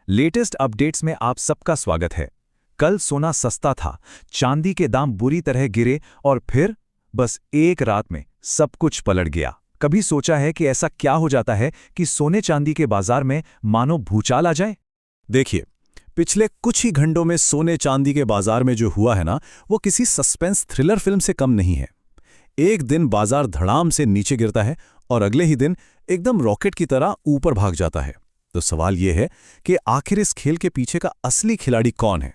Latest updates में आप सबका स्वागत है। कल सोना सस्ता था, चांदी के दाम बुरी तरह गिरे और फिर बस एक रात में सब कुछ पलट गया। कभी सोचा है कि ऐसा क्या हो जाता है कि सोने चांदी के बाजार में मानो भूचाल आ जाए? देखिए, पिछले कुछ ही घंटों में सोने चांदी के बाजार में जो हुआ है ना, वो किसी सस्पेंस थ्रिलर फिल्म से कम नहीं है। एक दिन बाजार धड़ाम से नीचे गिरता है और अगले ही दिन एकदम रॉकेट की तरह ऊपर भाग जाता है। तो सवाल ये है कि आखिर इस खेल के पीछे का असली खिलाड़ी कौन है?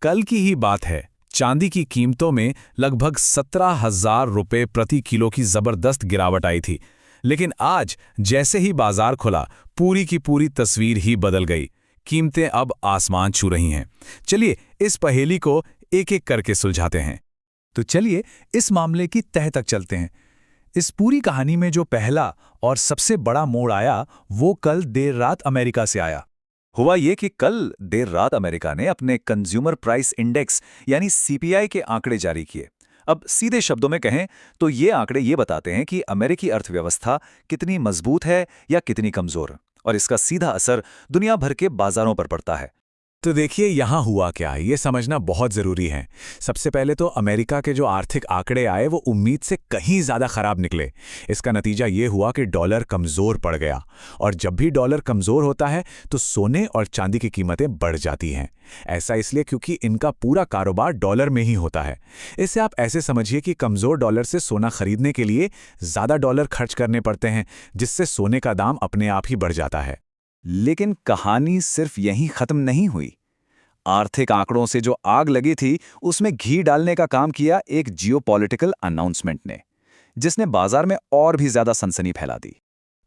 कल की ही बात है, चांदी की कीमतों में लगभग 17,000 रुपये प्रति किलो की जबरदस्त गिरावट आई थी। लेकिन आज जैसे ही बाजार खुला, पूरी की पूरी तस्वीर ही बदल गई। कीमतें अब आसमान छू रही हैं। चलिए इस पहेली को एक एक करके सुलझाते हैं। तो चलिए इस मामले की तह तक चलते हैं। इस पूरी कहानी में जो पहला और सबसे बड़ा मोड़ आया, वो कल देर रात अमेरिका से आया। हुआ ये कि कल देर रात अमेरिका ने अपने कंज्यूमर प्राइस इंडेक्स यानी सीपीआई के आंकड़े जारी किए। अब सीधे शब्दों में कहें तो ये आंकड़े ये बताते हैं कि अमेरिकी अर्थव्यवस्था कितनी मजबूत है या कितनी कमजोर, और इसका सीधा असर दुनिया भर के बाजारों पर पड़ता है। तो देखिए यहाँ हुआ क्या है, ये समझना बहुत ज़रूरी है। सबसे पहले तो अमेरिका के जो आर्थिक आंकड़े आए वो उम्मीद से कहीं ज़्यादा ख़राब निकले। इसका नतीजा ये हुआ कि डॉलर कमज़ोर पड़ गया, और जब भी डॉलर कमज़ोर होता है तो सोने और चांदी की कीमतें बढ़ जाती हैं। ऐसा इसलिए क्योंकि इनका पूरा कारोबार डॉलर में ही होता है। इसे आप ऐसे समझिए कि कमज़ोर डॉलर से सोना खरीदने के लिए ज़्यादा डॉलर खर्च करने पड़ते हैं, जिससे सोने का दाम अपने आप ही बढ़ जाता है। लेकिन कहानी सिर्फ यहीं खत्म नहीं हुई। आर्थिक आंकड़ों से जो आग लगी थी, उसमें घी डालने का काम किया एक जियोपॉलिटिकल अनाउंसमेंट ने, जिसने बाजार में और भी ज्यादा सनसनी फैला दी।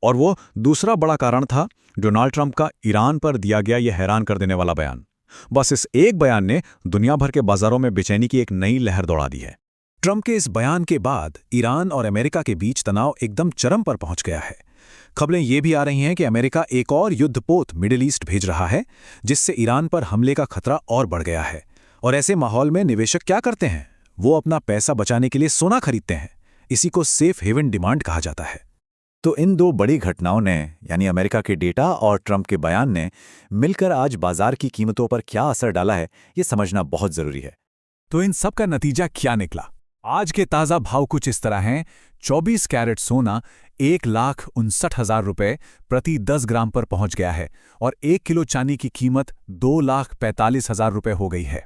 और वो दूसरा बड़ा कारण था डोनाल्ड ट्रंप का ईरान पर दिया गया ये हैरान कर देने वाला बयान। बस इस एक बयान ने दुनिया भर के बाजारों में बेचैनी की एक नई लहर दौड़ा दी है। ट्रंप के इस बयान के बाद ईरान और अमेरिका के बीच तनाव एकदम चरम पर पहुंच गया है। खबरें ये भी आ रही हैं कि अमेरिका एक और युद्धपोत मिडिल ईस्ट भेज रहा है, जिससे ईरान पर हमले का खतरा और बढ़ गया है। और ऐसे माहौल में निवेशक क्या करते हैं? वो अपना पैसा बचाने के लिए सोना खरीदते हैं। इसी को सेफ हेवन डिमांड कहा जाता है। तो इन दो बड़ी घटनाओं ने, यानी अमेरिका के डेटा और ट्रंप के बयान ने, मिलकर आज बाजार की कीमतों पर क्या असर डाला है, ये समझना बहुत जरूरी है। तो इन सब का नतीजा क्या निकला? आज के ताज़ा भाव कुछ इस तरह हैं। 24 कैरेट सोना 1,59,000 रुपये प्रति 10 ग्राम पर पहुंच गया है, और 1 किलो चांदी की कीमत 2,45,000 रुपये हो गई है।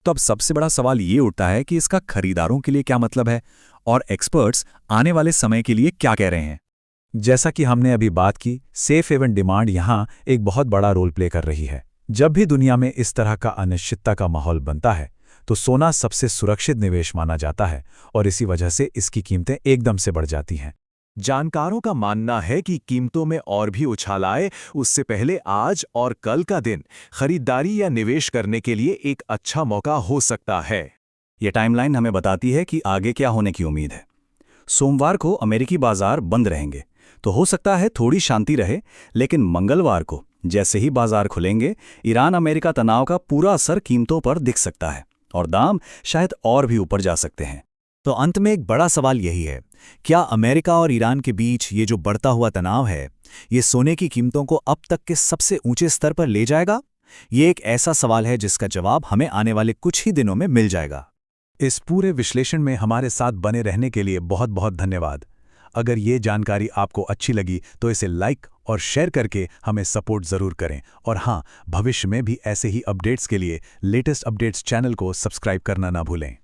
तो अब सबसे बड़ा सवाल ये उठता है कि इसका खरीदारों के लिए क्या मतलब है, और एक्सपर्ट्स आने वाले समय के लिए क्या कह रहे हैं। जैसा कि हमने अभी बात की, सेफ हेवन डिमांड यहाँ एक बहुत बड़ा रोल प्ले कर रही है। जब भी दुनिया में इस तरह का अनिश्चितता का माहौल बनता है, तो सोना सबसे सुरक्षित निवेश माना जाता है, और इसी वजह से इसकी कीमतें एकदम से बढ़ जाती हैं। जानकारों का मानना है कि कीमतों में और भी उछाल आए, उससे पहले आज और कल का दिन खरीदारी या निवेश करने के लिए एक अच्छा मौका हो सकता है। ये टाइमलाइन हमें बताती है कि आगे क्या होने की उम्मीद है। सोमवार को अमेरिकी बाजार बंद रहेंगे, तो हो सकता है थोड़ी शांति रहे, लेकिन मंगलवार को जैसे ही बाजार खुलेंगे, ईरान अमेरिका तनाव का पूरा असर कीमतों पर दिख सकता है, और दाम शायद और भी ऊपर जा सकते हैं। तो अंत में एक बड़ा सवाल यही है, क्या अमेरिका और ईरान के बीच ये जो बढ़ता हुआ तनाव है, ये सोने की कीमतों को अब तक के सबसे ऊंचे स्तर पर ले जाएगा? ये एक ऐसा सवाल है जिसका जवाब हमें आने वाले कुछ ही दिनों में मिल जाएगा। इस पूरे विश्लेषण में हमारे साथ बने रहने के लिए बहुत बहुत धन्यवाद। अगर ये जानकारी आपको अच्छी लगी तो इसे लाइक और शेयर करके हमें सपोर्ट ज़रूर करें, और हाँ, भविष्य में भी ऐसे ही अपडेट्स के लिए लेटेस्ट अपडेट्स चैनल को सब्सक्राइब करना ना भूलें।